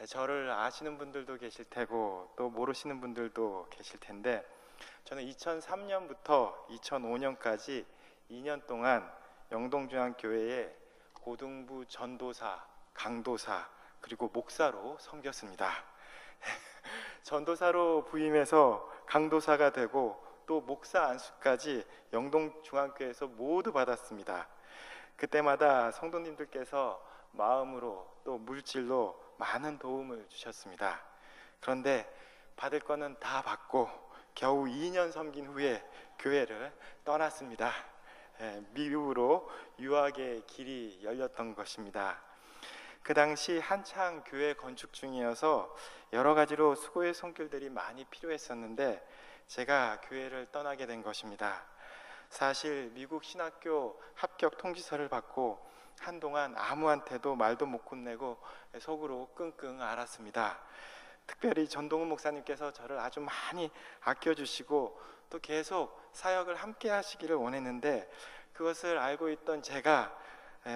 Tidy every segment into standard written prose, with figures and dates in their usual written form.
저를 아시는 분들도 계실 테고 또 모르시는 분들도 계실 텐데, 저는 2003년부터 2005년까지 2년 동안 영동중앙교회에 고등부 전도사, 강도사, 그리고 목사로 섬겼습니다. 전도사로 부임해서 강도사가 되고 또 목사 안수까지 영동중앙교회에서 모두 받았습니다. 그때마다 성도님들께서 마음으로 또 물질로 많은 도움을 주셨습니다. 그런데 받을 거는 다 받고 겨우 2년 섬긴 후에 교회를 떠났습니다. 미국으로 유학의 길이 열렸던 것입니다. 그 당시 한창 교회 건축 중이어서 여러 가지로 수고의 손길들이 많이 필요했었는데 제가 교회를 떠나게 된 것입니다. 사실 미국 신학교 합격 통지서를 받고 한동안 아무한테도 말도 못 건네고 속으로 끙끙 앓았습니다. 특별히 전동훈 목사님께서 저를 아주 많이 아껴주시고 또 계속 사역을 함께 하시기를 원했는데, 그것을 알고 있던 제가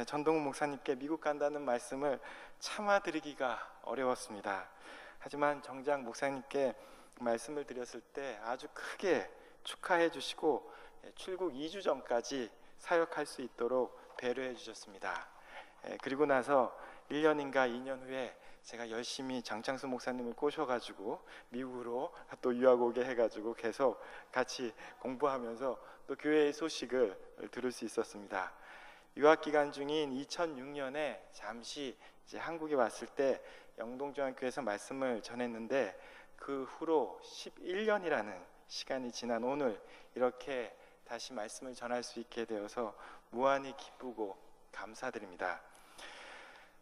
전동훈 목사님께 미국 간다는 말씀을 참아드리기가 어려웠습니다. 하지만 정작 목사님께 말씀을 드렸을 때 아주 크게 축하해 주시고 출국 2주 전까지 사역할 수 있도록 배려해 주셨습니다. 그리고 나서 1년인가 2년 후에 제가 열심히 장창수 목사님을 꼬셔가지고 미국으로 또 유학 오게 해가지고 계속 같이 공부하면서 또 교회의 소식을 들을 수 있었습니다. 유학 기간 중인 2006년에 잠시 이제 한국에 왔을 때 영동중앙교회에서 말씀을 전했는데, 그 후로 11년이라는 시간이 지난 오늘 이렇게 다시 말씀을 전할 수 있게 되어서 무한히 기쁘고 감사드립니다.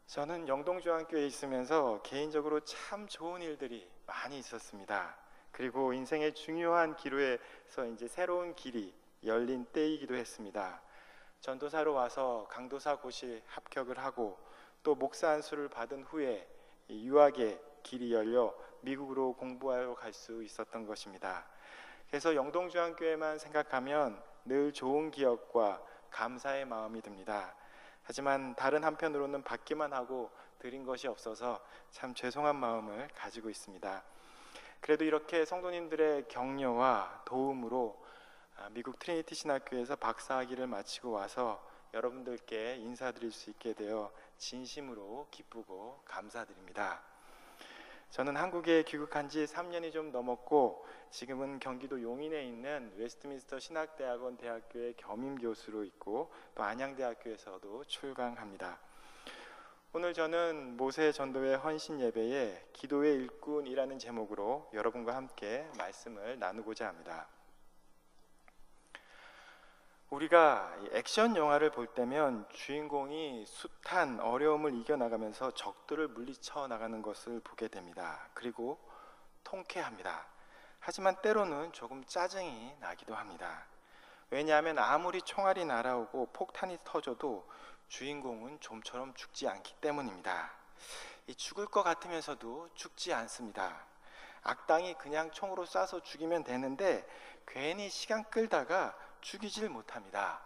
저는 영동중앙교회에 있으면서 개인적으로 참 좋은 일들이 많이 있었습니다. 그리고 인생의 중요한 기로에서 이제 새로운 길이 열린 때이기도 했습니다. 전도사로 와서 강도사 고시 합격을 하고 또 목사 안수를 받은 후에 유학의 길이 열려 미국으로 공부하러 갈 수 있었던 것입니다. 그래서 영동중앙교회만 생각하면 늘 좋은 기억과 감사의 마음이 듭니다. 하지만 다른 한편으로는 받기만 하고 드린 것이 없어서 참 죄송한 마음을 가지고 있습니다. 그래도 이렇게 성도님들의 격려와 도움으로 미국 트리니티 신학교에서 박사학위를 마치고 와서 여러분들께 인사드릴 수 있게 되어 진심으로 기쁘고 감사드립니다. 저는 한국에 귀국한 지 3년이 좀 넘었고 지금은 경기도 용인에 있는 웨스트민스터 신학대학원 대학교의 겸임교수로 있고 또 안양대학교에서도 출강합니다. 오늘 저는 모세 전도회 헌신 예배에 기도의 일꾼이라는 제목으로 여러분과 함께 말씀을 나누고자 합니다. 우리가 액션 영화를 볼 때면 주인공이 숱한 어려움을 이겨나가면서 적들을 물리쳐 나가는 것을 보게 됩니다. 그리고 통쾌합니다. 하지만 때로는 조금 짜증이 나기도 합니다. 왜냐하면 아무리 총알이 날아오고 폭탄이 터져도 주인공은 좀처럼 죽지 않기 때문입니다. 죽을 것 같으면서도 죽지 않습니다. 악당이 그냥 총으로 쏴서 죽이면 되는데 괜히 시간 끌다가 죽이질 못합니다.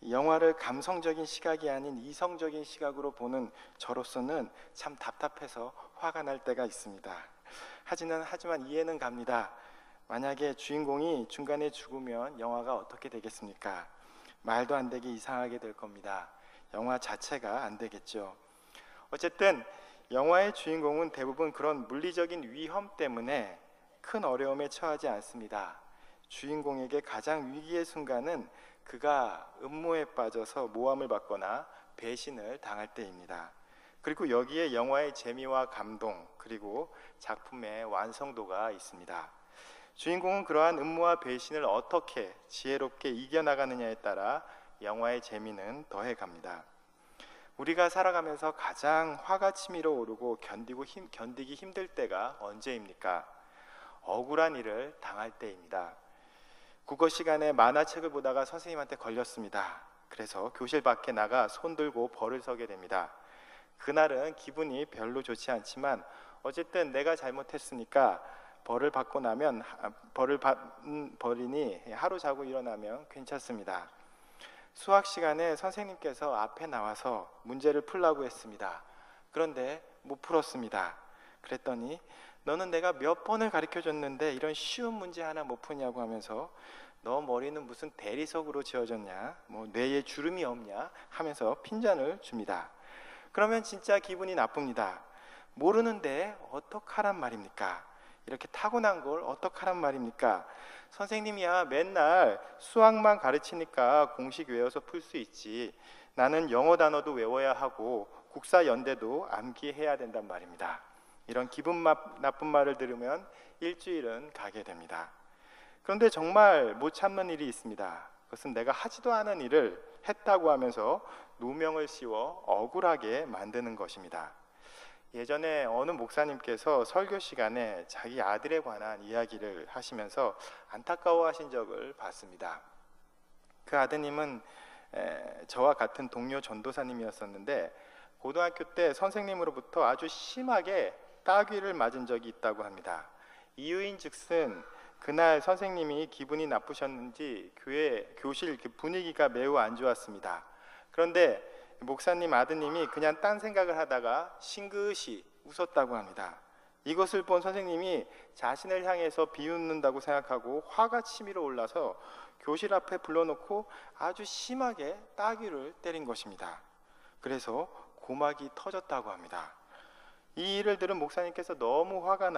영화를 감성적인 시각이 아닌 이성적인 시각으로 보는 저로서는 참 답답해서 화가 날 때가 있습니다. 하지만 이해는 갑니다. 만약에 주인공이 중간에 죽으면 영화가 어떻게 되겠습니까? 말도 안 되게 이상하게 될 겁니다. 영화 자체가 안 되겠죠. 어쨌든 영화의 주인공은 대부분 그런 물리적인 위험 때문에 큰 어려움에 처하지 않습니다. 주인공에게 가장 위기의 순간은 그가 음모에 빠져서 모함을 받거나 배신을 당할 때입니다. 그리고 여기에 영화의 재미와 감동 그리고 작품의 완성도가 있습니다. 주인공은 그러한 음모와 배신을 어떻게 지혜롭게 이겨나가느냐에 따라 영화의 재미는 더해갑니다. 우리가 살아가면서 가장 화가 치밀어 오르고 견디기 힘들 때가 언제입니까? 억울한 일을 당할 때입니다. 국어 시간에 만화책을 보다가 선생님한테 걸렸습니다. 그래서 교실 밖에 나가 손들고 벌을 서게 됩니다. 그날은 기분이 별로 좋지 않지만 어쨌든 내가 잘못했으니까 벌을 받고 나면 벌을 받은 벌이니 하루 자고 일어나면 괜찮습니다. 수학 시간에 선생님께서 앞에 나와서 문제를 풀라고 했습니다. 그런데 못 풀었습니다. 그랬더니 너는 내가 몇 번을 가르쳐 줬는데 이런 쉬운 문제 하나 못 푸냐고 하면서 너 머리는 무슨 대리석으로 지어졌냐, 뭐 뇌에 주름이 없냐 하면서 핀잔을 줍니다. 그러면 진짜 기분이 나쁩니다. 모르는데 어떡하란 말입니까? 이렇게 타고난 걸 어떡하란 말입니까? 선생님이야 맨날 수학만 가르치니까 공식 외워서 풀 수 있지. 나는 영어 단어도 외워야 하고 국사 연대도 암기해야 된단 말입니다. 이런 기분 나쁜 말을 들으면 일주일은 가게 됩니다. 그런데 정말 못 참는 일이 있습니다. 그것은 내가 하지도 않은 일을 했다고 하면서 누명을 씌워 억울하게 만드는 것입니다. 예전에 어느 목사님께서 설교 시간에 자기 아들에 관한 이야기를 하시면서 안타까워하신 적을 봤습니다. 그 아드님은 저와 같은 동료 전도사님이었었는데 고등학교 때 선생님으로부터 아주 심하게 따귀를 맞은 적이 있다고 합니다. 이유인즉슨 그날 선생님이 기분이 나쁘셨는지 교실 분위기가 매우 안 좋았습니다. 그런데 목사님 아드님이 그냥 딴 생각을 하다가 싱긋이 웃었다고 합니다. 이것을 본 선생님이 자신을 향해서 비웃는다고 생각하고 화가 치밀어 올라서 교실 앞에 불러놓고 아주 심하게 따귀를 때린 것입니다. 그래서 고막이 터졌다고 합니다. 이 일을 들은 목사님께서 너무 화가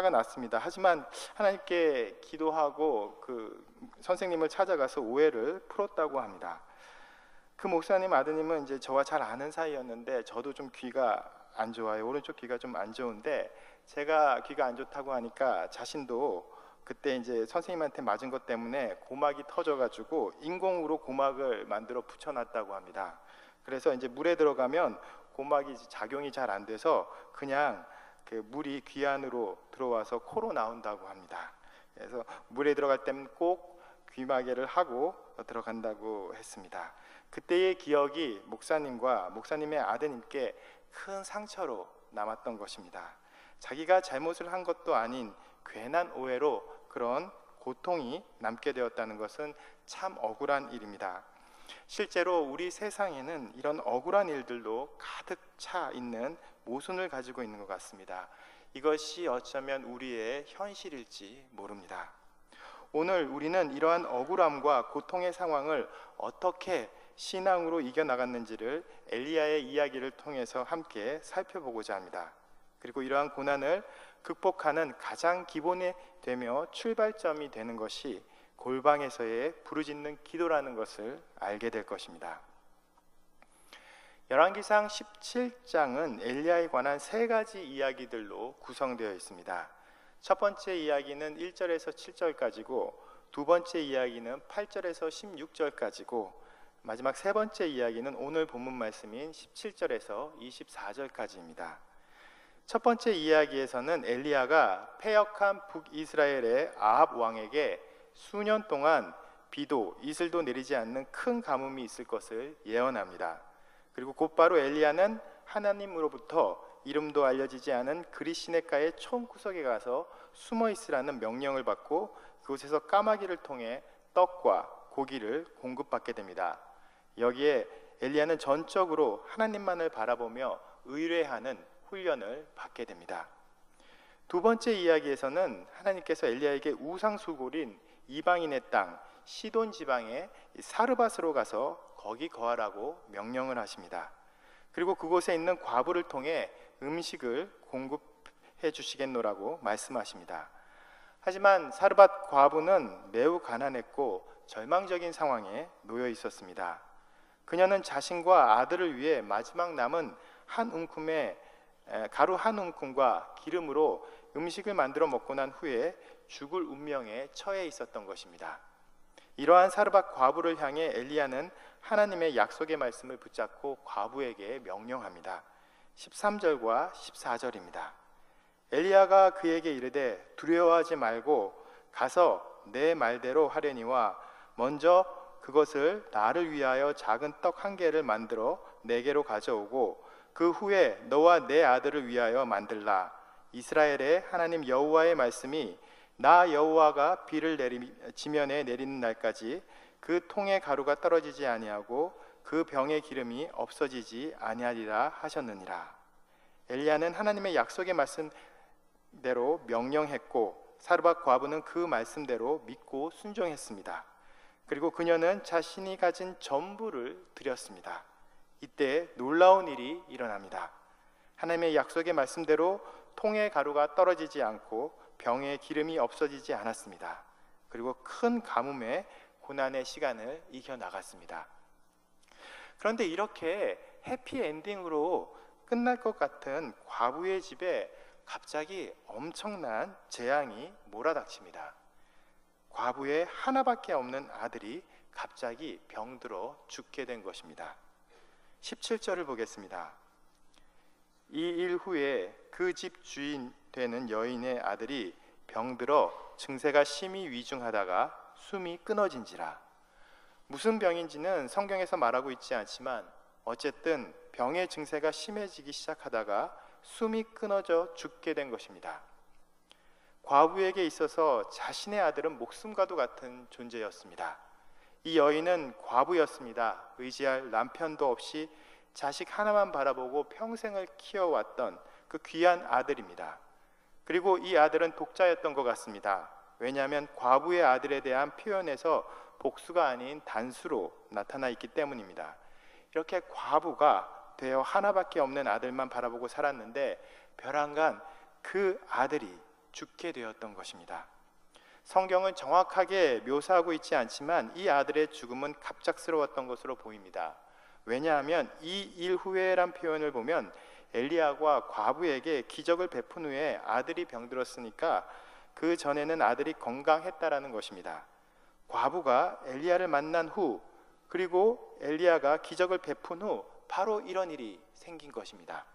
났습니다. 하지만 하나님께 기도하고 그 선생님을 찾아가서 오해를 풀었다고 합니다. 그 목사님 아드님은 이제 저와 잘 아는 사이였는데 저도 좀 귀가 안 좋아요. 오른쪽 귀가 좀 안 좋은데 제가 귀가 안 좋다고 하니까 자신도 그때 이제 선생님한테 맞은 것 때문에 고막이 터져가지고 인공으로 고막을 만들어 붙여놨다고 합니다. 그래서 이제 물에 들어가면 고막이 작용이 잘 안 돼서 그냥 그 물이 귀 안으로 들어와서 코로 나온다고 합니다. 그래서 물에 들어갈 때는 꼭 귀마개를 하고 들어간다고 했습니다. 그때의 기억이 목사님과 목사님의 아드님께 큰 상처로 남았던 것입니다. 자기가 잘못을 한 것도 아닌 괜한 오해로 그런 고통이 남게 되었다는 것은 참 억울한 일입니다. 실제로 우리 세상에는 이런 억울한 일들도 가득 차 있는 모순을 가지고 있는 것 같습니다. 이것이 어쩌면 우리의 현실일지 모릅니다. 오늘 우리는 이러한 억울함과 고통의 상황을 어떻게 신앙으로 이겨나갔는지를 엘리야의 이야기를 통해서 함께 살펴보고자 합니다. 그리고 이러한 고난을 극복하는 가장 기본이 되며 출발점이 되는 것이 골방에서의 부르짖는 기도라는 것을 알게 될 것입니다. 열왕기상 17장은 엘리야에 관한 세 가지 이야기들로 구성되어 있습니다. 첫 번째 이야기는 1절에서 7절까지고 두 번째 이야기는 8절에서 16절까지고 마지막 세 번째 이야기는 오늘 본문 말씀인 17절에서 24절까지입니다. 첫 번째 이야기에서는 엘리야가 패역한 북이스라엘의 아합 왕에게 수년 동안 비도 이슬도 내리지 않는 큰 가뭄이 있을 것을 예언합니다. 그리고 곧바로 엘리야는 하나님으로부터 이름도 알려지지 않은 그릿 시냇가의 촌구석에 가서 숨어 있으라는 명령을 받고 그곳에서 까마귀를 통해 떡과 고기를 공급받게 됩니다. 여기에 엘리야는 전적으로 하나님만을 바라보며 의뢰하는 훈련을 받게 됩니다. 두 번째 이야기에서는 하나님께서 엘리야에게 우상수골인 이방인의 땅 시돈 지방의 사르밧으로 가서 거기 거하라고 명령을 하십니다. 그리고 그곳에 있는 과부를 통해 음식을 공급해 주시겠노라고 말씀하십니다. 하지만 사르밧 과부는 매우 가난했고 절망적인 상황에 놓여 있었습니다. 그녀는 자신과 아들을 위해 마지막 남은 가루 한 움큼과 기름으로 음식을 만들어 먹고 난 후에 죽을 운명에 처해 있었던 것입니다. 이러한 사르밧 과부를 향해 엘리야는 하나님의 약속의 말씀을 붙잡고 과부에게 명령합니다. 13절과 14절입니다. 엘리야가 그에게 이르되 두려워하지 말고 가서 내 말대로 하려니와 먼저 그것을 나를 위하여 작은 떡 한 개를 만들어 내게로 가져오고 그 후에 너와 내 아들을 위하여 만들라. 이스라엘의 하나님 여호와의 말씀이 나 여호와가 비를 지면에 내리는 날까지 그 통의 가루가 떨어지지 아니하고 그 병의 기름이 없어지지 아니하리라 하셨느니라. 엘리야는 하나님의 약속의 말씀대로 명령했고 사르밧 과부는 그 말씀대로 믿고 순종했습니다. 그리고 그녀는 자신이 가진 전부를 드렸습니다. 이때 놀라운 일이 일어납니다. 하나님의 약속의 말씀대로 통의 가루가 떨어지지 않고 병에 기름이 없어지지 않았습니다. 그리고 큰 가뭄의 고난의 시간을 이겨나갔습니다. 그런데 이렇게 해피엔딩으로 끝날 것 같은 과부의 집에 갑자기 엄청난 재앙이 몰아닥칩니다. 과부의 하나밖에 없는 아들이 갑자기 병들어 죽게 된 것입니다. 17절을 보겠습니다. 이 일 후에 그 집 주인 되는 여인의 아들이 병들어 증세가 심히 위중하다가 숨이 끊어진지라. 무슨 병인지는 성경에서 말하고 있지 않지만 어쨌든 병의 증세가 심해지기 시작하다가 숨이 끊어져 죽게 된 것입니다. 과부에게 있어서 자신의 아들은 목숨과도 같은 존재였습니다. 이 여인은 과부였습니다. 의지할 남편도 없이 자식 하나만 바라보고 평생을 키워왔던 그 귀한 아들입니다. 그리고 이 아들은 독자였던 것 같습니다. 왜냐하면 과부의 아들에 대한 표현에서 복수가 아닌 단수로 나타나 있기 때문입니다. 이렇게 과부가 되어 하나밖에 없는 아들만 바라보고 살았는데 벼랑간 그 아들이 죽게 되었던 것입니다. 성경은 정확하게 묘사하고 있지 않지만 이 아들의 죽음은 갑작스러웠던 것으로 보입니다. 왜냐하면 이 일 후에란 표현을 보면 엘리야가 과부에게 기적을 베푼 후에 아들이 병들었으니까 그 전에는 아들이 건강했다라는 것입니다. 과부가 엘리야를 만난 후 그리고 엘리야가 기적을 베푼 후 바로 이런 일이 생긴 것입니다.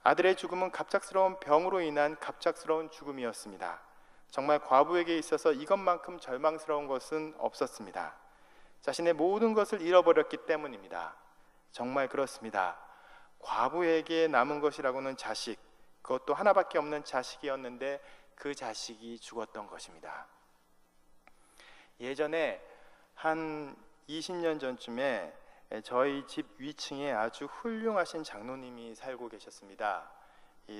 아들의 죽음은 갑작스러운 병으로 인한 갑작스러운 죽음이었습니다. 정말 과부에게 있어서 이것만큼 절망스러운 것은 없었습니다. 자신의 모든 것을 잃어버렸기 때문입니다. 정말 그렇습니다. 과부에게 남은 것이라고는 자식, 그것도 하나밖에 없는 자식이었는데 그 자식이 죽었던 것입니다. 예전에 한 20년 전쯤에 저희 집 위층에 아주 훌륭하신 장로님이 살고 계셨습니다.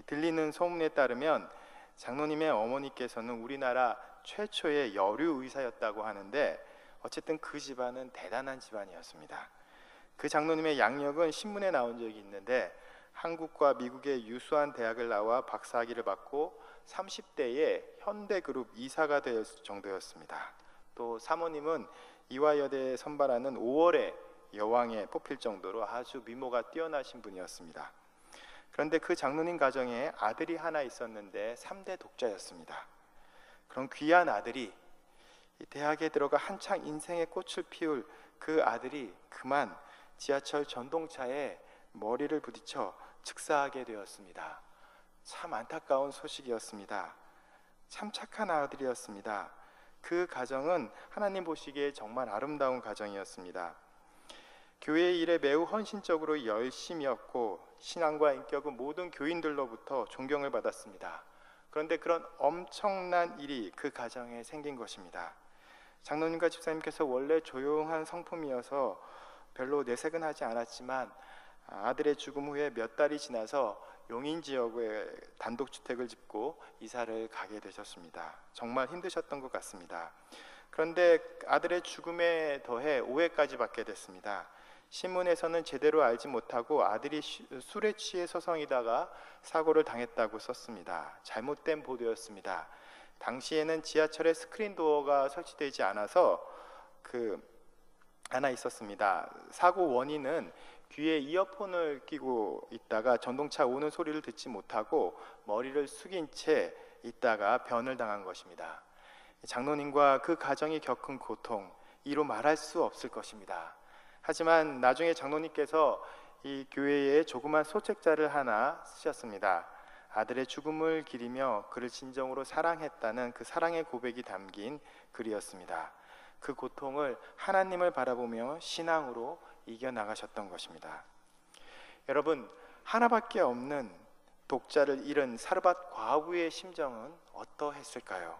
들리는 소문에 따르면 장로님의 어머니께서는 우리나라 최초의 여류 의사였다고 하는데 어쨌든 그 집안은 대단한 집안이었습니다. 그 장로님의 양력은 신문에 나온 적이 있는데 한국과 미국의 유수한 대학을 나와 박사학위를 받고 30대에 현대그룹 이사가 될 정도였습니다. 또 사모님은 이화여대에 선발하는 5월의 여왕에 뽑힐 정도로 아주 미모가 뛰어나신 분이었습니다. 그런데 그 장로님 가정에 아들이 하나 있었는데 3대 독자였습니다. 그런 귀한 아들이 대학에 들어가 한창 인생의 꽃을 피울 그 아들이 그만 지하철 전동차에 머리를 부딪혀 즉사하게 되었습니다. 참 안타까운 소식이었습니다. 참 착한 아들이었습니다. 그 가정은 하나님 보시기에 정말 아름다운 가정이었습니다. 교회 일에 매우 헌신적으로 열심이었고 신앙과 인격은 모든 교인들로부터 존경을 받았습니다. 그런데 그런 엄청난 일이 그 가정에 생긴 것입니다. 장로님과 집사님께서 원래 조용한 성품이어서 별로 내색은 하지 않았지만 아들의 죽음 후에 몇 달이 지나서 용인 지역에 단독주택을 짓고 이사를 가게 되셨습니다. 정말 힘드셨던 것 같습니다. 그런데 아들의 죽음에 더해 오해까지 받게 됐습니다. 신문에서는 제대로 알지 못하고 아들이 술에 취해 서성이다가 사고를 당했다고 썼습니다. 잘못된 보도였습니다. 당시에는 지하철에 스크린 도어가 설치되지 않아서 하나 있었습니다. 사고 원인은 귀에 이어폰을 끼고 있다가 전동차 오는 소리를 듣지 못하고 머리를 숙인 채 있다가 변을 당한 것입니다. 장로님과 그 가정이 겪은 고통, 이로 말할 수 없을 것입니다. 하지만 나중에 장로님께서 이 교회에 조그만 소책자를 하나 쓰셨습니다. 아들의 죽음을 기리며 그를 진정으로 사랑했다는 그 사랑의 고백이 담긴 글이었습니다. 그 고통을 하나님을 바라보며 신앙으로 이겨나가셨던 것입니다. 여러분, 하나밖에 없는 독자를 잃은 사르밧 과부의 심정은 어떠했을까요?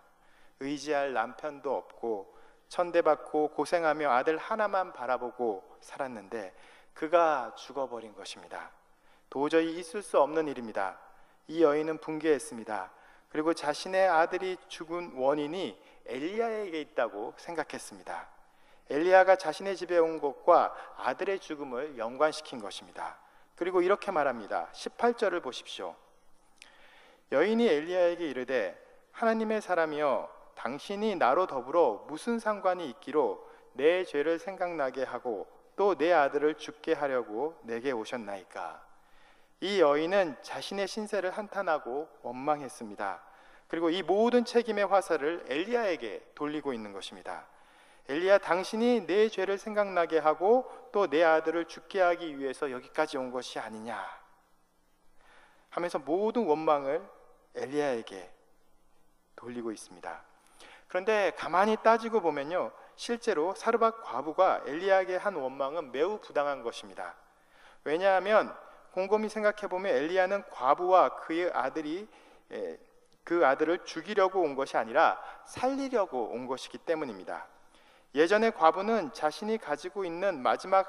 의지할 남편도 없고 천대받고 고생하며 아들 하나만 바라보고 살았는데 그가 죽어버린 것입니다. 도저히 있을 수 없는 일입니다. 이 여인은 분개했습니다. 그리고 자신의 아들이 죽은 원인이 엘리야에게 있다고 생각했습니다. 엘리야가 자신의 집에 온 것과 아들의 죽음을 연관시킨 것입니다. 그리고 이렇게 말합니다. 18절을 보십시오. 여인이 엘리야에게 이르되 하나님의 사람이여 당신이 나로 더불어 무슨 상관이 있기로 내 죄를 생각나게 하고 또 내 아들을 죽게 하려고 내게 오셨나이까. 이 여인은 자신의 신세를 한탄하고 원망했습니다. 그리고 이 모든 책임의 화살을 엘리야에게 돌리고 있는 것입니다. 엘리야, 당신이 내 죄를 생각나게 하고 또 내 아들을 죽게 하기 위해서 여기까지 온 것이 아니냐 하면서 모든 원망을 엘리야에게 돌리고 있습니다. 그런데 가만히 따지고 보면요, 실제로 사르밧 과부가 엘리야에게 한 원망은 매우 부당한 것입니다. 왜냐하면 곰곰이 생각해 보면 엘리야는 과부와 그의 아들이 그 아들을 죽이려고 온 것이 아니라 살리려고 온 것이기 때문입니다. 예전에 과부는 자신이 가지고 있는 마지막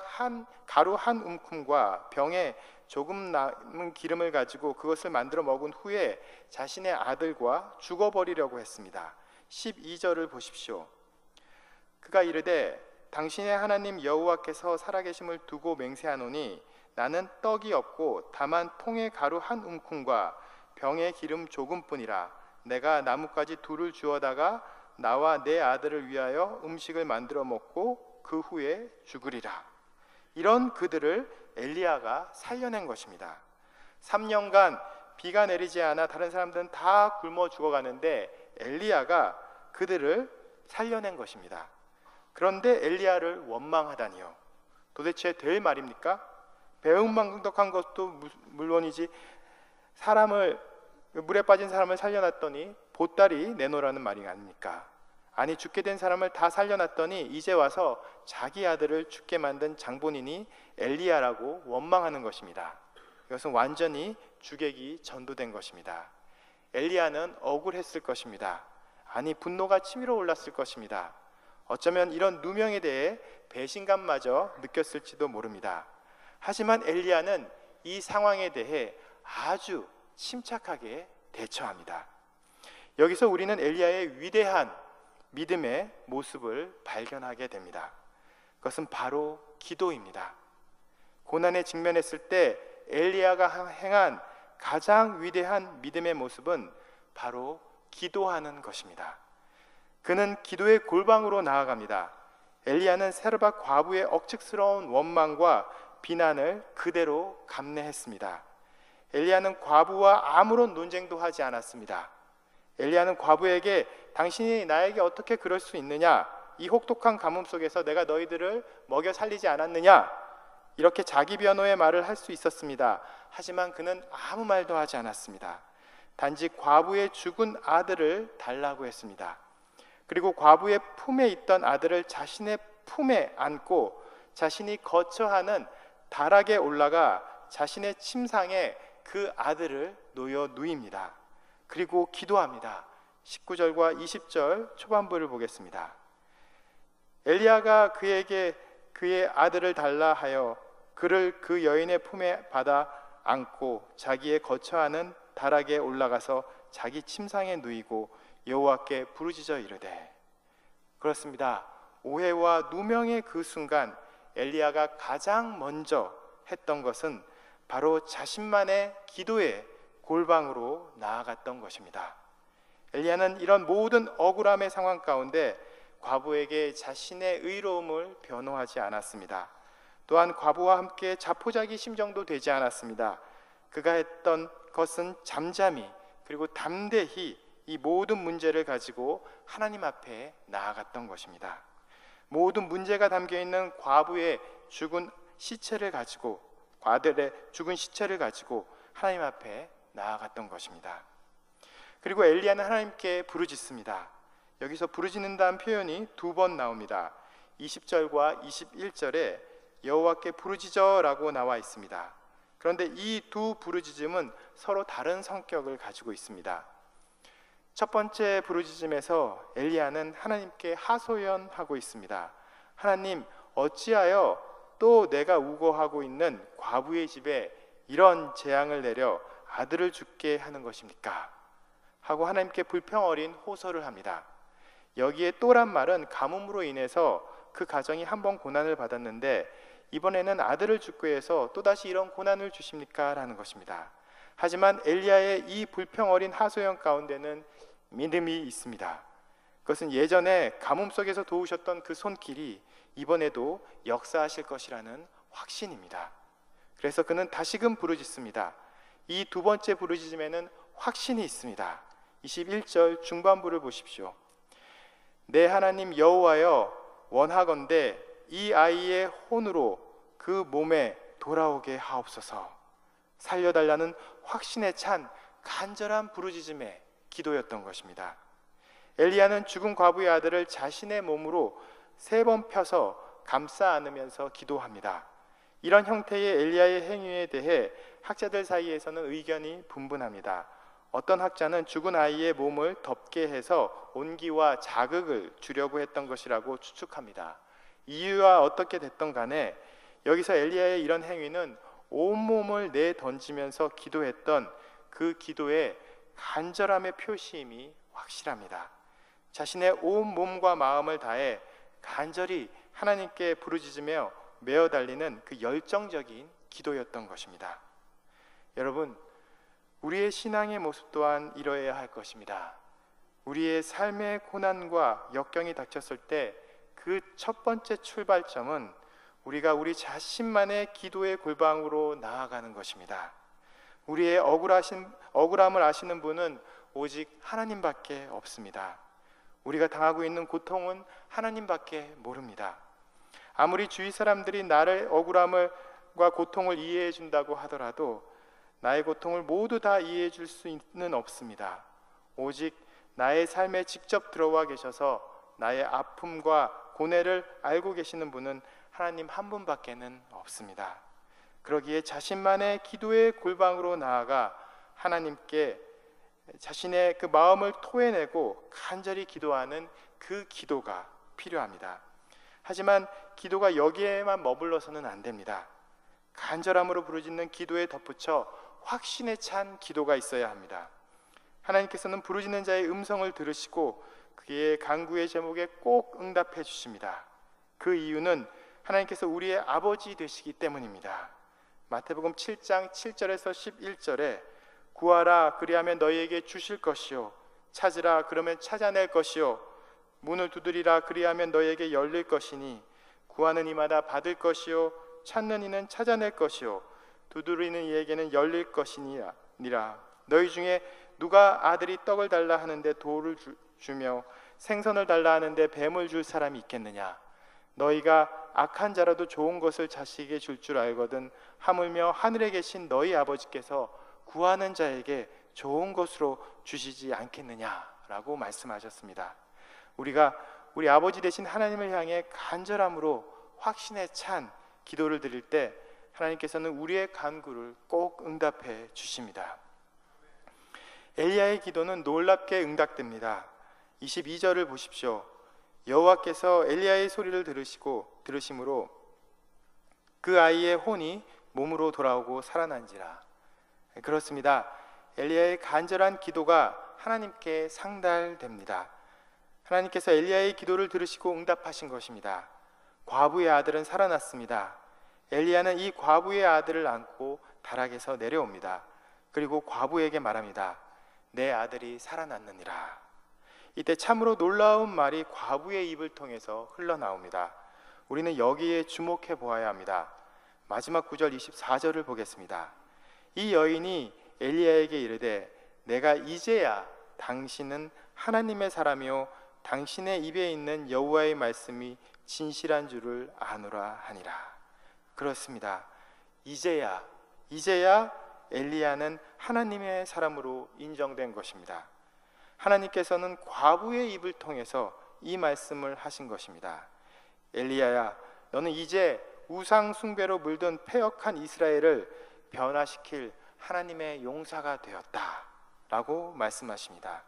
가루 한 움큼과 병에 조금 남은 기름을 가지고 그것을 만들어 먹은 후에 자신의 아들과 죽어버리려고 했습니다. 12절을 보십시오. 그가 이르되 당신의 하나님 여호와께서 살아계심을 두고 맹세하노니 나는 떡이 없고 다만 통에 가루 한 움큼과 병에 기름 조금뿐이라. 내가 나뭇가지 둘을 주어다가 나와 내 아들을 위하여 음식을 만들어 먹고 그 후에 죽으리라. 이런 그들을 엘리야가 살려낸 것입니다. 3년간 비가 내리지 않아 다른 사람들은 다 굶어 죽어가는데 엘리야가 그들을 살려낸 것입니다. 그런데 엘리야를 원망하다니요. 도대체 될 말입니까? 배은망덕한 것도 물론이지 사람을 물에 빠진 사람을 살려놨더니 보따리 내놓으라는 말이 아닙니까? 아니, 죽게 된 사람을 다 살려놨더니 이제 와서 자기 아들을 죽게 만든 장본인이 엘리야라고 원망하는 것입니다. 이것은 완전히 주객이 전도된 것입니다. 엘리야는 억울했을 것입니다. 아니, 분노가 치밀어 올랐을 것입니다. 어쩌면 이런 누명에 대해 배신감마저 느꼈을지도 모릅니다. 하지만 엘리야는 이 상황에 대해 아주 침착하게 대처합니다. 여기서 우리는 엘리야의 위대한 믿음의 모습을 발견하게 됩니다. 그것은 바로 기도입니다. 고난에 직면했을 때 엘리야가 행한 가장 위대한 믿음의 모습은 바로 기도하는 것입니다. 그는 기도의 골방으로 나아갑니다. 엘리야는 사르밧 과부의 억측스러운 원망과 비난을 그대로 감내했습니다. 엘리야는 과부와 아무런 논쟁도 하지 않았습니다. 엘리야는 과부에게 당신이 나에게 어떻게 그럴 수 있느냐, 이 혹독한 가뭄 속에서 내가 너희들을 먹여 살리지 않았느냐, 이렇게 자기 변호의 말을 할 수 있었습니다. 하지만 그는 아무 말도 하지 않았습니다. 단지 과부의 죽은 아들을 달라고 했습니다. 그리고 과부의 품에 있던 아들을 자신의 품에 안고 자신이 거처하는 다락에 올라가 자신의 침상에 그 아들을 놓여 누입니다. 그리고 기도합니다. 19절과 20절 초반부를 보겠습니다. 엘리야가 그에게 그의 아들을 달라 하여 그를 그 여인의 품에 받아 안고 자기의 거처하는 다락에 올라가서 자기 침상에 누이고 여호와께 부르짖어 이르되. 그렇습니다. 오해와 누명의 그 순간 엘리야가 가장 먼저 했던 것은 바로 자신만의 기도의 골방으로 나아갔던 것입니다. 엘리야는 이런 모든 억울함의 상황 가운데 과부에게 자신의 의로움을 변호하지 않았습니다. 또한 과부와 함께 자포자기 심정도 되지 않았습니다. 그가 했던 것은 잠잠히 그리고 담대히 이 모든 문제를 가지고 하나님 앞에 나아갔던 것입니다. 모든 문제가 담겨있는 과부의 죽은 시체를 가지고, 아들의 죽은 시체를 가지고 하나님 앞에 나아갔던 것입니다. 그리고 엘리야는 하나님께 부르짖습니다. 여기서 부르짖는다는 표현이 두 번 나옵니다. 20절과 21절에 여호와께 부르짖어라고 나와 있습니다. 그런데 이 두 부르짖음은 서로 다른 성격을 가지고 있습니다. 첫 번째 부르짖음에서 엘리야는 하나님께 하소연하고 있습니다. 하나님, 어찌하여 또 내가 우거하고 있는 과부의 집에 이런 재앙을 내려 아들을 죽게 하는 것입니까? 하고 하나님께 불평 어린 호소를 합니다. 여기에 또란 말은 가뭄으로 인해서 그 가정이 한 번 고난을 받았는데 이번에는 아들을 죽게 해서 또다시 이런 고난을 주십니까? 라는 것입니다. 하지만 엘리야의 이 불평 어린 하소연 가운데는 믿음이 있습니다. 그것은 예전에 가뭄 속에서 도우셨던 그 손길이 이번에도 역사하실 것이라는 확신입니다. 그래서 그는 다시금 부르짖습니다. 이 두 번째 부르짖음에는 확신이 있습니다. 21절 중반부를 보십시오. 내 하나님 여호와여, 원하건대 이 아이의 혼으로 그 몸에 돌아오게 하옵소서. 살려달라는 확신에 찬 간절한 부르짖음의 기도였던 것입니다. 엘리야는 죽은 과부의 아들을 자신의 몸으로 3번 펴서 감싸 안으면서 기도합니다. 이런 형태의 엘리야의 행위에 대해 학자들 사이에서는 의견이 분분합니다. 어떤 학자는 죽은 아이의 몸을 덮게 해서 온기와 자극을 주려고 했던 것이라고 추측합니다. 이유와 어떻게 됐던 간에 여기서 엘리야의 이런 행위는 온몸을 내던지면서 기도했던 그 기도의 간절함의 표시임이 확실합니다. 자신의 온 몸과 마음을 다해 간절히 하나님께 부르짖으며 메어 달리는 그 열정적인 기도였던 것입니다. 여러분, 우리의 신앙의 모습 또한 이러해야 할 것입니다. 우리의 삶의 고난과 역경이 닥쳤을 때 그 첫 번째 출발점은 우리가 우리 자신만의 기도의 골방으로 나아가는 것입니다. 우리의 억울함을 아시는 분은 오직 하나님밖에 없습니다. 우리가 당하고 있는 고통은 하나님밖에 모릅니다. 아무리 주위 사람들이 나를 억울함과 고통을 이해해 준다고 하더라도 나의 고통을 모두 다 이해해 줄 수는 없습니다. 오직 나의 삶에 직접 들어와 계셔서 나의 아픔과 고뇌를 알고 계시는 분은 하나님 한 분밖에는 없습니다. 그러기에 자신만의 기도의 골방으로 나아가 하나님께 자신의 그 마음을 토해내고 간절히 기도하는 그 기도가 필요합니다. 하지만 기도가 여기에만 머물러서는 안 됩니다. 간절함으로 부르짖는 기도에 덧붙여 확신에 찬 기도가 있어야 합니다. 하나님께서는 부르짖는 자의 음성을 들으시고 그의 간구의 제목에 꼭 응답해 주십니다. 그 이유는 하나님께서 우리의 아버지 되시기 때문입니다. 마태복음 7장 7절에서 11절에 구하라 그리하면 너희에게 주실 것이요 찾으라 그러면 찾아낼 것이요 문을 두드리라 그리하면 너희에게 열릴 것이니 구하는 이마다 받을 것이요 찾는 이는 찾아낼 것이요 두드리는 이에게는 열릴 것이니라. 너희 중에 누가 아들이 떡을 달라 하는데 돌을 주며 생선을 달라 하는데 뱀을 줄 사람이 있겠느냐? 너희가 악한 자라도 좋은 것을 자식에게 줄 줄 알거든 하물며 하늘에 계신 너희 아버지께서 구하는 자에게 좋은 것으로 주시지 않겠느냐라고 말씀하셨습니다. 우리가 우리 아버지 되신 하나님을 향해 간절함으로 확신에 찬 기도를 드릴 때 하나님께서는 우리의 간구를 꼭 응답해 주십니다. 엘리야의 기도는 놀랍게 응답됩니다. 22절을 보십시오. 여호와께서 엘리야의 소리를 들으심으로 그 아이의 혼이 몸으로 돌아오고 살아난지라. 그렇습니다. 엘리야의 간절한 기도가 하나님께 상달됩니다. 하나님께서 엘리야의 기도를 들으시고 응답하신 것입니다. 과부의 아들은 살아났습니다. 엘리야는 이 과부의 아들을 안고 다락에서 내려옵니다. 그리고 과부에게 말합니다. 내 아들이 살아났느니라. 이때 참으로 놀라운 말이 과부의 입을 통해서 흘러나옵니다. 우리는 여기에 주목해 보아야 합니다. 마지막 9절 24절을 보겠습니다. 이 여인이 엘리야에게 이르되 내가 이제야 당신은 하나님의 사람이요 당신의 입에 있는 여호와의 말씀이 진실한 줄을 아노라 하니라. 그렇습니다. 이제야 엘리야는 하나님의 사람으로 인정된 것입니다. 하나님께서는 과부의 입을 통해서 이 말씀을 하신 것입니다. 엘리야야, 너는 이제 우상 숭배로 물든 패역한 이스라엘을 변화시킬 하나님의 용사가 되었다 라고 말씀하십니다.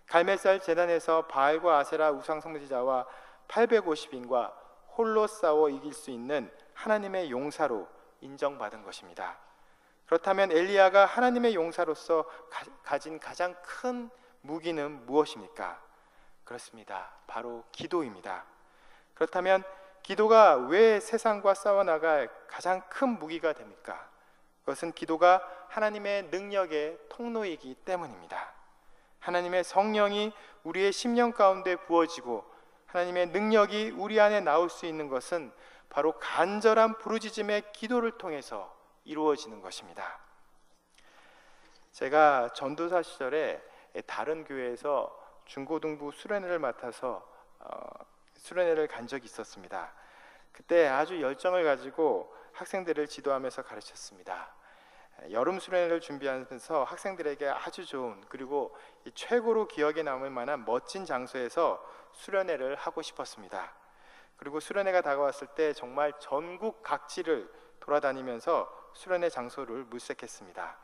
갈멜살 제단에서 바알과 아세라 우상 숭배자와 850인과 홀로 싸워 이길 수 있는 하나님의 용사로 인정받은 것입니다. 그렇다면 엘리야가 하나님의 용사로서 가진 가장 큰 무기는 무엇입니까? 그렇습니다. 바로 기도입니다. 그렇다면 기도가 왜 세상과 싸워나갈 가장 큰 무기가 됩니까? 그것은 기도가 하나님의 능력의 통로이기 때문입니다. 하나님의 성령이 우리의 심령 가운데 부어지고 하나님의 능력이 우리 안에 나올 수 있는 것은 바로 간절한 부르짖음의 기도를 통해서 이루어지는 것입니다. 제가 전도사 시절에 다른 교회에서 중고등부 수련회를 맡아서 수련회를 간 적이 있었습니다. 그때 아주 열정을 가지고 학생들을 지도하면서 가르쳤습니다. 여름 수련회를 준비하면서 학생들에게 아주 좋은, 그리고 최고로 기억에 남을 만한 멋진 장소에서 수련회를 하고 싶었습니다. 그리고 수련회가 다가왔을 때 정말 전국 각지를 돌아다니면서 수련회 장소를 물색했습니다.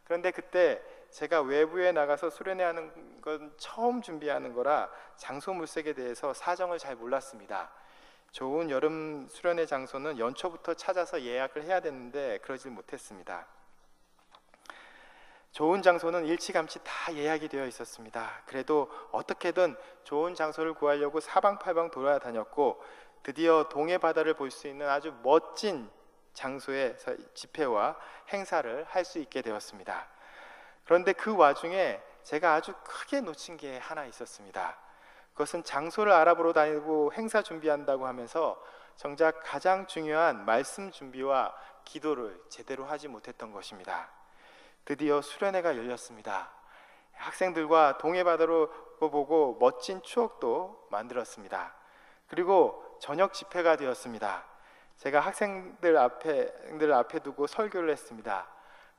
그런데 그때 제가 외부에 나가서 수련회 하는 건 처음 준비하는 거라 장소 물색에 대해서 사정을 잘 몰랐습니다. 좋은 여름 수련회 장소는 연초부터 찾아서 예약을 해야 되는데 그러질 못했습니다. 좋은 장소는 일찌감치 다 예약이 되어 있었습니다. 그래도 어떻게든 좋은 장소를 구하려고 사방팔방 돌아다녔고 드디어 동해 바다를 볼 수 있는 아주 멋진 장소에서 집회와 행사를 할 수 있게 되었습니다. 그런데 그 와중에 제가 아주 크게 놓친 게 하나 있었습니다. 그것은 장소를 알아보러 다니고 행사 준비한다고 하면서 정작 가장 중요한 말씀 준비와 기도를 제대로 하지 못했던 것입니다. 드디어 수련회가 열렸습니다. 학생들과 동해바다로 보고 멋진 추억도 만들었습니다. 그리고 저녁 집회가 되었습니다. 제가 학생들 앞에 두고 설교를 했습니다.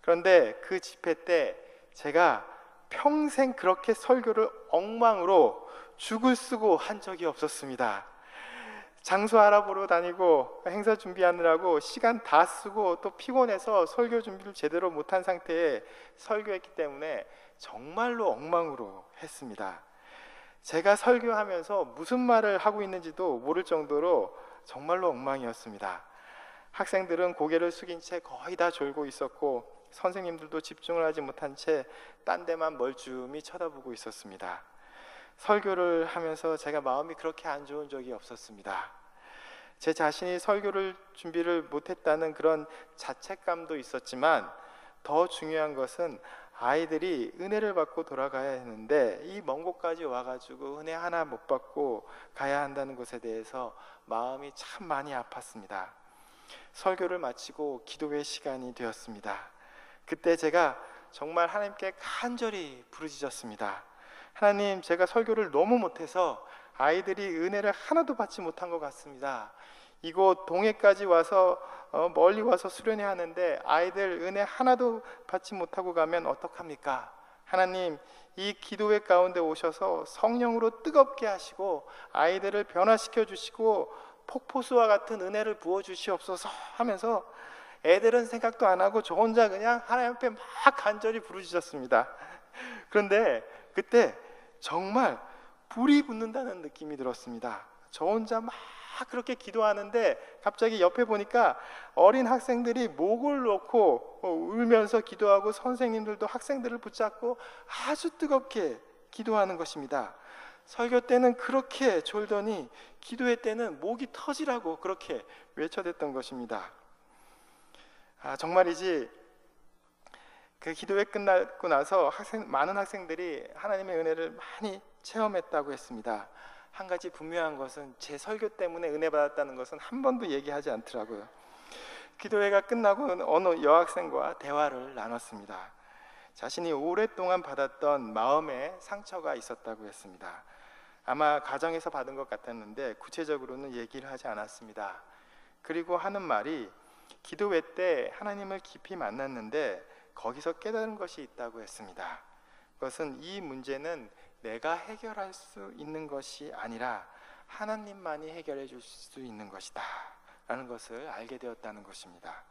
그런데 그 집회 때 제가 평생 그렇게 설교를 엉망으로 죽을 쓰고 한 적이 없었습니다. 장소 알아보러 다니고 행사 준비하느라고 시간 다 쓰고 또 피곤해서 설교 준비를 제대로 못한 상태에 설교했기 때문에 정말로 엉망으로 했습니다. 제가 설교하면서 무슨 말을 하고 있는지도 모를 정도로 정말로 엉망이었습니다. 학생들은 고개를 숙인 채 거의 다 졸고 있었고 선생님들도 집중을 하지 못한 채 딴 데만 멀쭈히 쳐다보고 있었습니다. 설교를 하면서 제가 마음이 그렇게 안 좋은 적이 없었습니다. 제 자신이 설교를 준비를 못했다는 그런 자책감도 있었지만 더 중요한 것은 아이들이 은혜를 받고 돌아가야 했는데 이 먼 곳까지 와가지고 은혜 하나 못 받고 가야 한다는 것에 대해서 마음이 참 많이 아팠습니다. 설교를 마치고 기도의 시간이 되었습니다. 그때 제가 정말 하나님께 간절히 부르짖었습니다. 하나님, 제가 설교를 너무 못해서 아이들이 은혜를 하나도 받지 못한 것 같습니다. 이곳 동해까지 와서 멀리 와서 수련회 하는데 아이들 은혜 하나도 받지 못하고 가면 어떡합니까? 하나님, 이 기도회 가운데 오셔서 성령으로 뜨겁게 하시고 아이들을 변화시켜 주시고 폭포수와 같은 은혜를 부어 주시옵소서 하면서 애들은 생각도 안 하고 저 혼자 그냥 하나님 앞에 막 간절히 부르짖었습니다. 그런데 그때 정말 불이 붙는다는 느낌이 들었습니다. 저 혼자 막 그렇게 기도하는데 갑자기 옆에 보니까 어린 학생들이 목을 놓고 울면서 기도하고 선생님들도 학생들을 붙잡고 아주 뜨겁게 기도하는 것입니다. 설교 때는 그렇게 졸더니 기도회 때는 목이 터지라고 그렇게 외쳐댔던 것입니다. 정말이지 그 기도회 끝나고 나서 많은 학생들이 하나님의 은혜를 많이 체험했다고 했습니다. 한 가지 분명한 것은 제 설교 때문에 은혜 받았다는 것은 한 번도 얘기하지 않더라고요. 기도회가 끝나고 어느 여학생과 대화를 나눴습니다. 자신이 오랫동안 받았던 마음의 상처가 있었다고 했습니다. 아마 가정에서 받은 것 같았는데 구체적으로는 얘기를 하지 않았습니다. 그리고 하는 말이 기도회 때 하나님을 깊이 만났는데 거기서 깨달은 것이 있다고 했습니다. 그것은 이 문제는 내가 해결할 수 있는 것이 아니라 하나님만이 해결해 줄 수 있는 것이다 라는 것을 알게 되었다는 것입니다.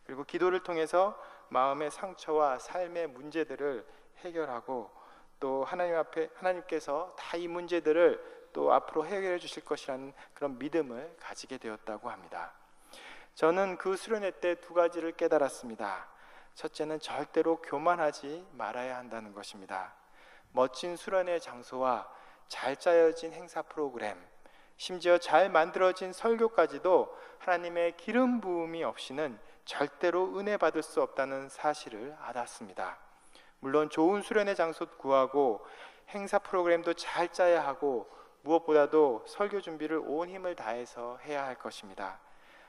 그리고 기도를 통해서 마음의 상처와 삶의 문제들을 해결하고 또 하나님 앞에 하나님께서 다 이 문제들을 또 앞으로 해결해 주실 것이라는 그런 믿음을 가지게 되었다고 합니다. 저는 그 수련회 때 두 가지를 깨달았습니다. 첫째는 절대로 교만하지 말아야 한다는 것입니다. 멋진 수련의 장소와 잘 짜여진 행사 프로그램, 심지어 잘 만들어진 설교까지도 하나님의 기름 부음이 없이는 절대로 은혜 받을 수 없다는 사실을 알았습니다. 물론 좋은 수련의 장소 구하고 행사 프로그램도 잘 짜야 하고 무엇보다도 설교 준비를 온 힘을 다해서 해야 할 것입니다.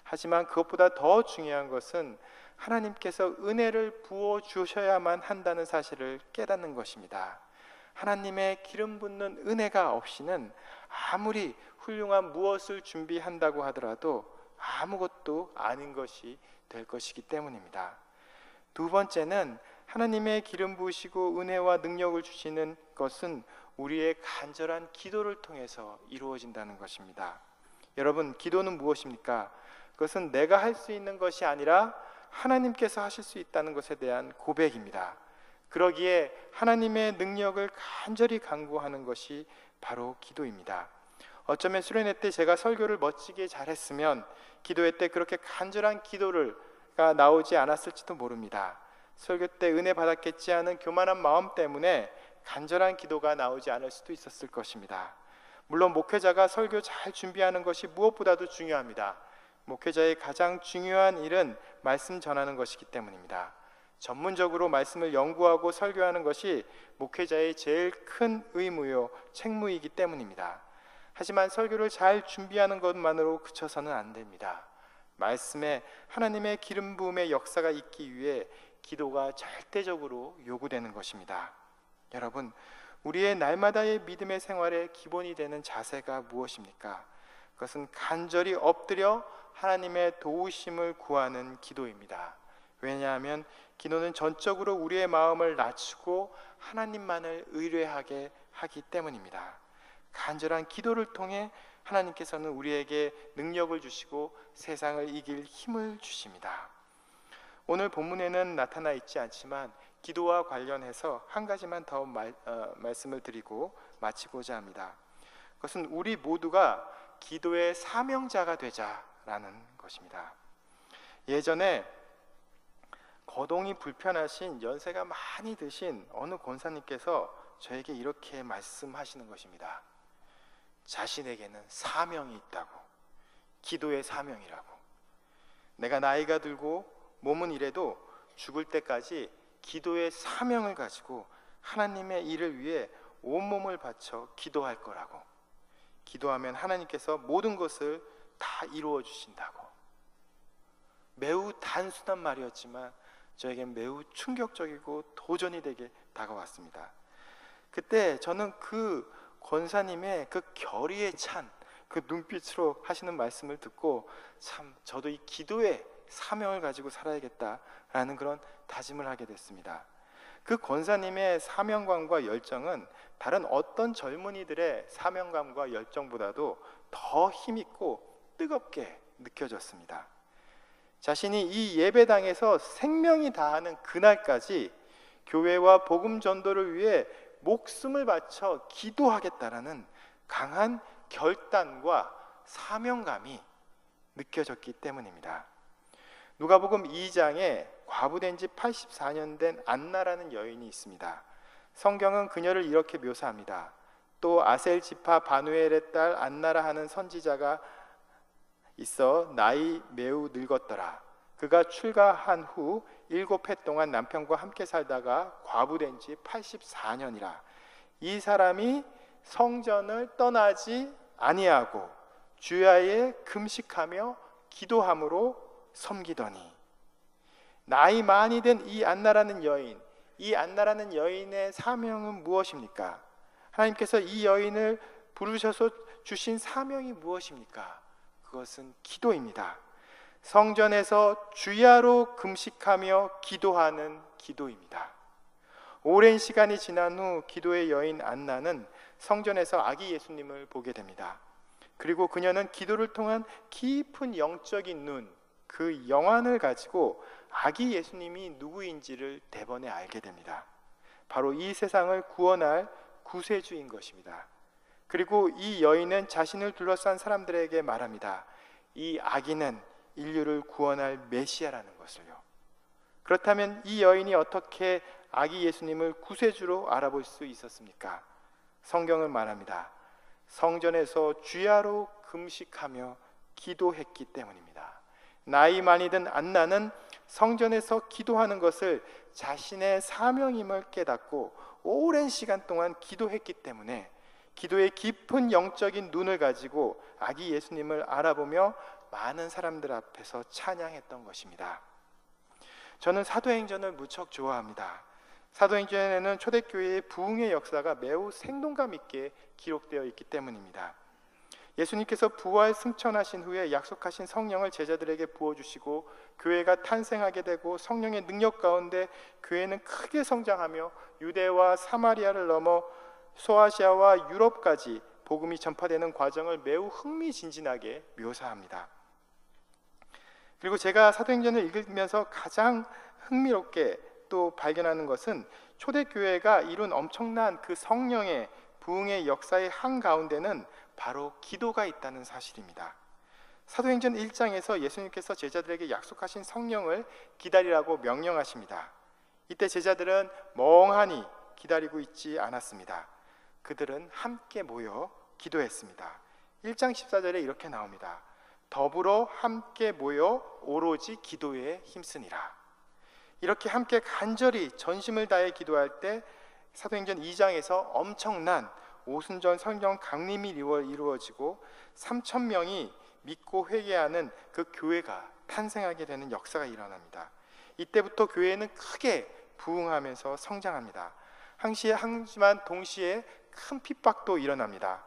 하지만 그것보다 더 중요한 것은 하나님께서 은혜를 부어 주셔야만 한다는 사실을 깨닫는 것입니다. 하나님의 기름 붓는 은혜가 없이는 아무리 훌륭한 무엇을 준비한다고 하더라도 아무것도 아닌 것이 될 것이기 때문입니다. 두 번째는 하나님의 기름 부으시고 은혜와 능력을 주시는 것은 우리의 간절한 기도를 통해서 이루어진다는 것입니다. 여러분, 기도는 무엇입니까? 그것은 내가 할 수 있는 것이 아니라 하나님께서 하실 수 있다는 것에 대한 고백입니다. 그러기에 하나님의 능력을 간절히 간구하는 것이 바로 기도입니다. 어쩌면 수련회 때 제가 설교를 멋지게 잘했으면 기도회 때 그렇게 간절한 기도가 나오지 않았을지도 모릅니다. 설교 때 은혜 받았겠지 하는 교만한 마음 때문에 간절한 기도가 나오지 않을 수도 있었을 것입니다. 물론 목회자가 설교 잘 준비하는 것이 무엇보다도 중요합니다. 목회자의 가장 중요한 일은 말씀 전하는 것이기 때문입니다. 전문적으로 말씀을 연구하고 설교하는 것이 목회자의 제일 큰 의무요 책무이기 때문입니다. 하지만 설교를 잘 준비하는 것만으로 그쳐서는 안 됩니다. 말씀에 하나님의 기름 부음의 역사가 있기 위해 기도가 절대적으로 요구되는 것입니다. 여러분, 우리의 날마다의 믿음의 생활의 기본이 되는 자세가 무엇입니까? 그것은 간절히 엎드려 하나님의 도우심을 구하는 기도입니다. 왜냐하면 기도는 전적으로 우리의 마음을 낮추고 하나님만을 의뢰하게 하기 때문입니다. 간절한 기도를 통해 하나님께서는 우리에게 능력을 주시고 세상을 이길 힘을 주십니다. 오늘 본문에는 나타나 있지 않지만 기도와 관련해서 한 가지만 더 말씀을 드리고 마치고자 합니다. 그것은 우리 모두가 기도의 사명자가 되자라는 것입니다. 예전에 거동이 불편하신 연세가 많이 드신 어느 권사님께서 저에게 이렇게 말씀하시는 것입니다. 자신에게는 사명이 있다고, 기도의 사명이라고. 내가 나이가 들고 몸은 이래도 죽을 때까지 기도의 사명을 가지고 하나님의 일을 위해 온몸을 바쳐 기도할 거라고. 기도하면 하나님께서 모든 것을 다 이루어 주신다고. 매우 단순한 말이었지만 저에겐 매우 충격적이고 도전이 되게 다가왔습니다. 그때 저는 그 권사님의 그 결의에 찬 그 눈빛으로 하시는 말씀을 듣고 참 저도 이 기도의 사명을 가지고 살아야겠다라는 그런 다짐을 하게 됐습니다. 그 권사님의 사명감과 열정은 다른 어떤 젊은이들의 사명감과 열정보다도 더 힘있고 뜨겁게 느껴졌습니다. 자신이 이 예배당에서 생명이 다하는 그날까지 교회와 복음 전도를 위해 목숨을 바쳐 기도하겠다라는 강한 결단과 사명감이 느껴졌기 때문입니다. 누가복음 2장에 과부된 지 84년 된 안나라는 여인이 있습니다. 성경은 그녀를 이렇게 묘사합니다. 또 아셀 지파 바누엘의 딸 안나라 하는 선지자가 있어 나이 매우 늙었더라. 그가 출가한 후 7해 동안 남편과 함께 살다가 과부된 지 84년이라. 이 사람이 성전을 떠나지 아니하고 주야에 금식하며 기도함으로 섬기더니. 나이 많이 된 이 안나라는 여인, 이 안나라는 여인의 사명은 무엇입니까? 하나님께서 이 여인을 부르셔서 주신 사명이 무엇입니까? 그것은 기도입니다. 성전에서 주야로 금식하며 기도하는 기도입니다. 오랜 시간이 지난 후 기도의 여인 안나는 성전에서 아기 예수님을 보게 됩니다. 그리고 그녀는 기도를 통한 깊은 영적인 눈, 그 영안을 가지고 아기 예수님이 누구인지를 대번에 알게 됩니다. 바로 이 세상을 구원할 구세주인 것입니다. 그리고 이 여인은 자신을 둘러싼 사람들에게 말합니다. 이 아기는 인류를 구원할 메시아라는 것을요. 그렇다면 이 여인이 어떻게 아기 예수님을 구세주로 알아볼 수 있었습니까? 성경은 말합니다. 성전에서 주야로 금식하며 기도했기 때문입니다. 나이 많이든 안 나는 성전에서 기도하는 것을 자신의 사명임을 깨닫고 오랜 시간 동안 기도했기 때문에 기도의 깊은 영적인 눈을 가지고 아기 예수님을 알아보며 많은 사람들 앞에서 찬양했던 것입니다. 저는 사도행전을 무척 좋아합니다. 사도행전에는 초대교회의 부흥의 역사가 매우 생동감 있게 기록되어 있기 때문입니다. 예수님께서 부활 승천하신 후에 약속하신 성령을 제자들에게 부어주시고 교회가 탄생하게 되고 성령의 능력 가운데 교회는 크게 성장하며 유대와 사마리아를 넘어 소아시아와 유럽까지 복음이 전파되는 과정을 매우 흥미진진하게 묘사합니다. 그리고 제가 사도행전을 읽으면서 가장 흥미롭게 또 발견하는 것은 초대교회가 이룬 엄청난 그 성령의 부흥의 역사의 한가운데는 바로 기도가 있다는 사실입니다. 사도행전 1장에서 예수님께서 제자들에게 약속하신 성령을 기다리라고 명령하십니다. 이때 제자들은 멍하니 기다리고 있지 않았습니다. 그들은 함께 모여 기도했습니다. 1장 14절에 이렇게 나옵니다. 더불어 함께 모여 오로지 기도에 힘쓰니라. 이렇게 함께 간절히 전심을 다해 기도할 때 사도행전 2장에서 엄청난 오순절 성령 강림이 이루어지고 3,000명이 믿고 회개하는 그 교회가 탄생하게 되는 역사가 일어납니다. 이때부터 교회는 크게 부흥하면서 성장합니다. 하지만 동시에 큰 핍박도 일어납니다.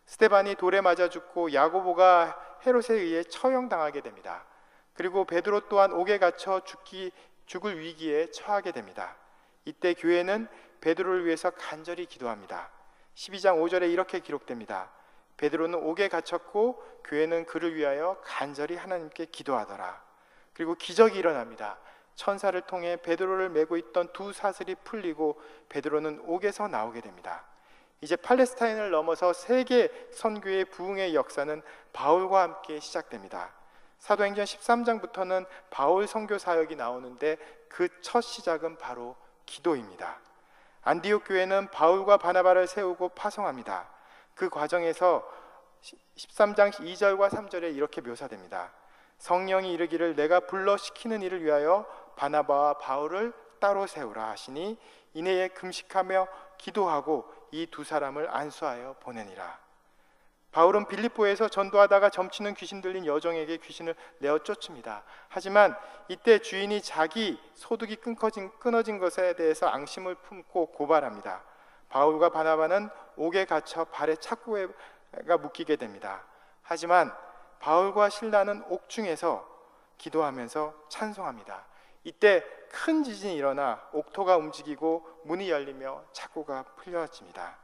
스데반이 돌에 맞아 죽고 야고보가 헤롯에 의해 처형당하게 됩니다. 그리고 베드로 또한 옥에 갇혀 죽을 위기에 처하게 됩니다. 이때 교회는 베드로를 위해서 간절히 기도합니다. 12장 5절에 이렇게 기록됩니다. 베드로는 옥에 갇혔고 교회는 그를 위하여 간절히 하나님께 기도하더라. 그리고 기적이 일어납니다. 천사를 통해 베드로를 메고 있던 두 사슬이 풀리고 베드로는 옥에서 나오게 됩니다. 이제 팔레스타인을 넘어서 세계 선교의 부흥의 역사는 바울과 함께 시작됩니다. 사도행전 13장부터는 바울 선교 사역이 나오는데 그 첫 시작은 바로 기도입니다. 안디옥 교회는 바울과 바나바를 세우고 파송합니다. 그 과정에서 13장 2절과 3절에 이렇게 묘사됩니다. 성령이 이르기를 내가 불러 시키는 일을 위하여 바나바와 바울을 따로 세우라 하시니 이내에 금식하며 기도하고 이 두 사람을 안수하여 보내니라. 바울은 빌립보에서 전도하다가 점치는 귀신 들린 여종에게 귀신을 내어 쫓습니다. 하지만 이때 주인이 자기 소득이 끊어진 것에 대해서 앙심을 품고 고발합니다. 바울과 바나바는 옥에 갇혀 발에 착고가 묶이게 됩니다. 하지만 바울과 실라는 옥중에서 기도하면서 찬송합니다. 이때 큰 지진이 일어나 옥토가 움직이고 문이 열리며 착고가 풀려집니다.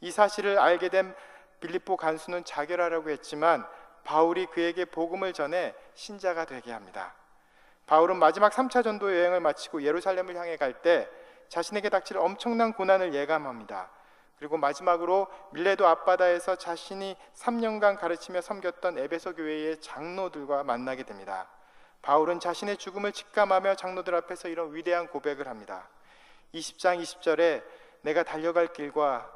이 사실을 알게 된 빌립보 간수는 자결하려고 했지만 바울이 그에게 복음을 전해 신자가 되게 합니다. 바울은 마지막 3차 전도 여행을 마치고 예루살렘을 향해 갈 때 자신에게 닥칠 엄청난 고난을 예감합니다. 그리고 마지막으로 밀레도 앞바다에서 자신이 3년간 가르치며 섬겼던 에베소 교회의 장로들과 만나게 됩니다. 바울은 자신의 죽음을 직감하며 장로들 앞에서 이런 위대한 고백을 합니다. 20장 20절에 내가 달려갈 길과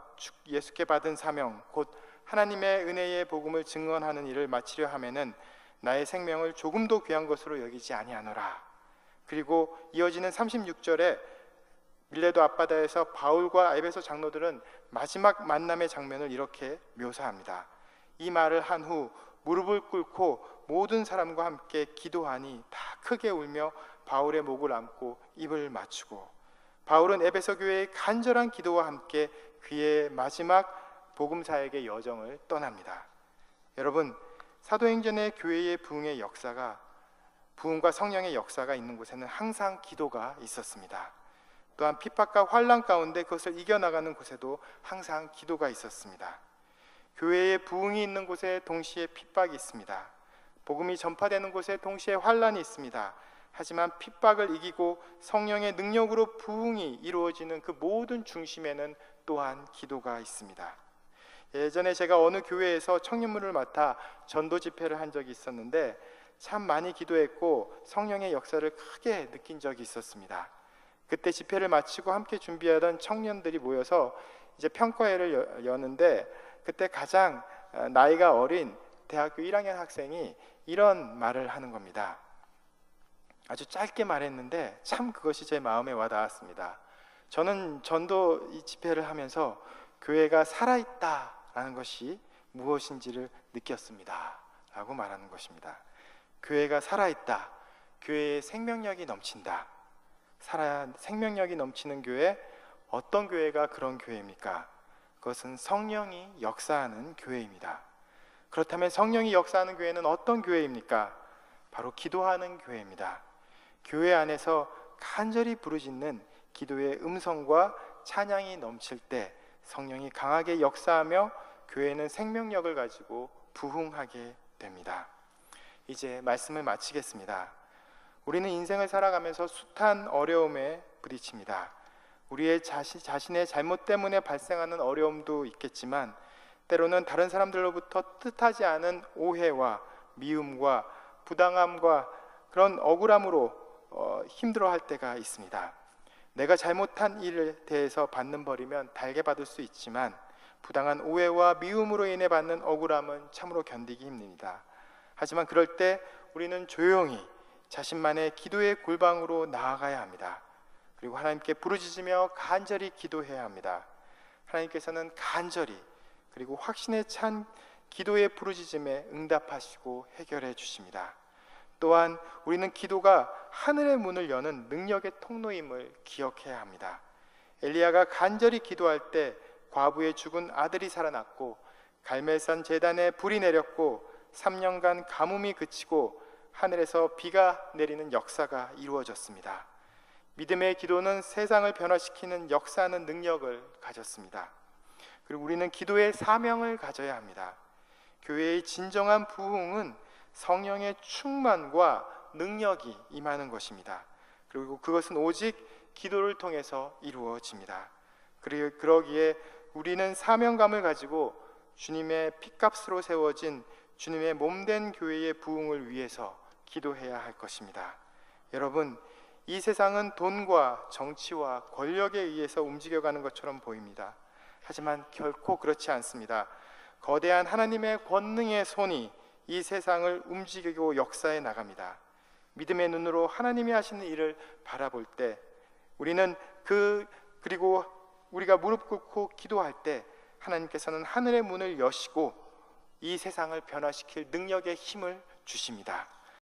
예수께 받은 사명 곧 하나님의 은혜의 복음을 증언하는 일을 마치려 하면은 나의 생명을 조금도 귀한 것으로 여기지 아니하노라. 그리고 이어지는 36절에 밀레도 앞바다에서 바울과 에베소 장로들은 마지막 만남의 장면을 이렇게 묘사합니다. 이 말을 한 후 무릎을 꿇고 모든 사람과 함께 기도하니 다 크게 울며 바울의 목을 안고 입을 맞추고 바울은 에베소 교회의 간절한 기도와 함께 그의 마지막 복음 사역의 여정을 떠납니다. 여러분, 사도행전의 교회의 부흥의 역사가 부흥과 성령의 역사가 있는 곳에는 항상 기도가 있었습니다. 또한 핍박과 환난 가운데 그것을 이겨나가는 곳에도 항상 기도가 있었습니다. 교회의 부흥이 있는 곳에 동시에 핍박이 있습니다. 복음이 전파되는 곳에 동시에 환난이 있습니다. 하지만 핍박을 이기고 성령의 능력으로 부흥이 이루어지는 그 모든 중심에는 또한 기도가 있습니다. 예전에 제가 어느 교회에서 청년부를 맡아 전도 집회를 한 적이 있었는데 참 많이 기도했고 성령의 역사를 크게 느낀 적이 있었습니다. 그때 집회를 마치고 함께 준비하던 청년들이 모여서 이제 평가회를 여는데, 그때 가장 나이가 어린 대학교 1학년 학생이 이런 말을 하는 겁니다. 아주 짧게 말했는데 참 그것이 제 마음에 와 닿았습니다. 저는 전도 이 집회를 하면서 교회가 살아있다라는 것이 무엇인지를 느꼈습니다 라고 말하는 것입니다. 교회가 살아있다, 교회에 생명력이 넘친다. 생명력이 넘치는 교회, 어떤 교회가 그런 교회입니까? 그것은 성령이 역사하는 교회입니다. 그렇다면 성령이 역사하는 교회는 어떤 교회입니까? 바로 기도하는 교회입니다. 교회 안에서 간절히 부르짖는 기도의 음성과 찬양이 넘칠 때 성령이 강하게 역사하며 교회는 생명력을 가지고 부흥하게 됩니다. 이제 말씀을 마치겠습니다. 우리는 인생을 살아가면서 숱한 어려움에 부딪힙니다. 우리의 자신의 잘못 때문에 발생하는 어려움도 있겠지만, 때로는 다른 사람들로부터 뜻하지 않은 오해와 미움과 부당함과 그런 억울함으로 힘들어할 때가 있습니다. 내가 잘못한 일에 대해서 받는 벌이면 달게 받을 수 있지만, 부당한 오해와 미움으로 인해 받는 억울함은 참으로 견디기 힘듭니다. 하지만 그럴 때 우리는 조용히 자신만의 기도의 골방으로 나아가야 합니다. 그리고 하나님께 부르짖으며 간절히 기도해야 합니다. 하나님께서는 간절히 그리고 확신에 찬 기도의 부르짖음에 응답하시고 해결해 주십니다. 또한 우리는 기도가 하늘의 문을 여는 능력의 통로임을 기억해야 합니다. 엘리야가 간절히 기도할 때 과부의 죽은 아들이 살아났고, 갈멜산 제단에 불이 내렸고, 3년간 가뭄이 그치고 하늘에서 비가 내리는 역사가 이루어졌습니다. 믿음의 기도는 세상을 변화시키는 역사하는 능력을 가졌습니다. 그리고 우리는 기도의 사명을 가져야 합니다. 교회의 진정한 부흥은 성령의 충만과 능력이 임하는 것입니다. 그리고 그것은 오직 기도를 통해서 이루어집니다. 그리고 그러기에 우리는 사명감을 가지고 주님의 핏값으로 세워진 주님의 몸된 교회의 부흥을 위해서 기도해야 할 것입니다. 여러분, 이 세상은 돈과 정치와 권력에 의해서 움직여가는 것처럼 보입니다. 하지만 결코 그렇지 않습니다. 거대한 하나님의 권능의 손이 이 세상을 움직이고 역사해 나갑니다. 믿음의 눈으로 하나님이 하시는 일을 바라볼 때, 우리는 그리고 우리가 무릎 꿇고 기도할 때 하나님께서는 하늘의 문을 여시고 이 세상을 변화시킬 능력의 힘을 주십니다.